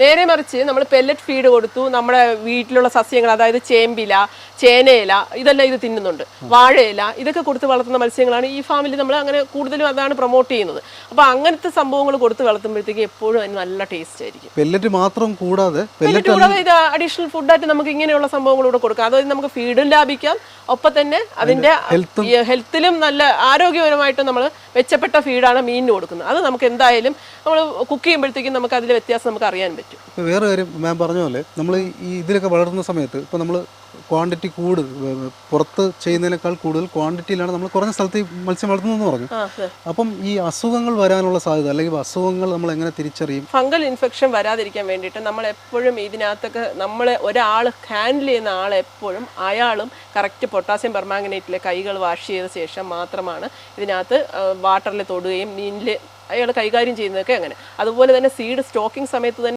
നേരെ മറിച്ച് നമ്മൾ പെല്ലറ്റ് ഫീഡ് കൊടുത്തു, നമ്മുടെ വീട്ടിലുള്ള സസ്യങ്ങൾ, അതായത് ചേമ്പില, ചേനയില, ഇതെല്ലാം ഇത് തിന്നുന്നുണ്ട്, വാഴയില, ഇതൊക്കെ കൊടുത്ത് വളർത്തുന്ന മത്സ്യങ്ങളാണ് ഈ ഫാമിൽ നമ്മൾ അങ്ങനെ കൂടുതലും അതാണ് പ്രൊമോട്ട് ചെയ്യുന്നത്. അപ്പോൾ അങ്ങനത്തെ സംഭവങ്ങൾ കൊടുത്ത് വളർത്തുമ്പോഴത്തേക്ക് എപ്പോഴും അതിന് നല്ല ടേസ്റ്റ് ആയിരിക്കും. പെല്ലറ്റ് മാത്രം കൂടാതെ ഇത് അഡീഷണൽ ഫുഡായിട്ട് നമുക്ക് ഇങ്ങനെയുള്ള സംഭവങ്ങളൂടെ കൊടുക്കാം. അതായത് നമുക്ക് ഫീഡും ലാഭിക്കാം, ഒപ്പം തന്നെ അതിന്റെ ഹെൽത്തിലും നല്ല ആരോഗ്യപരമായിട്ട് നമ്മൾ മെച്ചപ്പെട്ട ഫീഡാണ് മീനിന് കൊടുക്കുന്നത്. അത് നമുക്ക് എന്തായാലും നമ്മൾ കുക്ക് ചെയ്യുമ്പോഴത്തേക്കും നമുക്ക് അതിലെ വ്യത്യാസം നമുക്ക് അറിയാൻ പറ്റും. വേറെ കാര്യം മാം പറഞ്ഞ പോലെ നമ്മൾ ഈ ഇതിലൊക്കെ വളർത്തുന്ന സമയത്ത് ഇപ്പോൾ നമ്മൾ ക്വാണ്ടിറ്റി പുറത്ത് ചെയ്യുന്നതിനേക്കാൾ കൂടുതൽ ക്വാണ്ടിറ്റിയിലാണ് നമ്മൾ കുറഞ്ഞ സ്ഥലത്ത് മത്സ്യം വളർത്തുന്നതെന്ന് പറഞ്ഞു. അപ്പം ഈ അസുഖങ്ങൾ വരാനുള്ള സാധ്യത, അല്ലെങ്കിൽ അസുഖങ്ങൾ നമ്മൾ എങ്ങനെ തിരിച്ചറിയും? ഫംഗൽ ഇൻഫെക്ഷൻ വരാതിരിക്കാൻ വേണ്ടിയിട്ട് നമ്മൾ എപ്പോഴും ഇതിനകത്തൊക്കെ ഒരാൾ ഹാൻഡിൽ ചെയ്യുന്ന ആളെപ്പോഴും അയാളും കറക്റ്റ് പൊട്ടാസ്യം പെർമാംഗനേറ്റിലെ കൈകൾ വാഷ് ചെയ്ത ശേഷം മാത്രമാണ് ഇതിനകത്ത് വാട്ടറിൽ തൊടുകയും മീനിൽ അയാൾ കൈകാര്യം ചെയ്യുന്നതൊക്കെ അങ്ങനെ. അതുപോലെ തന്നെ സീഡ് സ്റ്റോക്കിംഗ് സമയത്ത് തന്നെ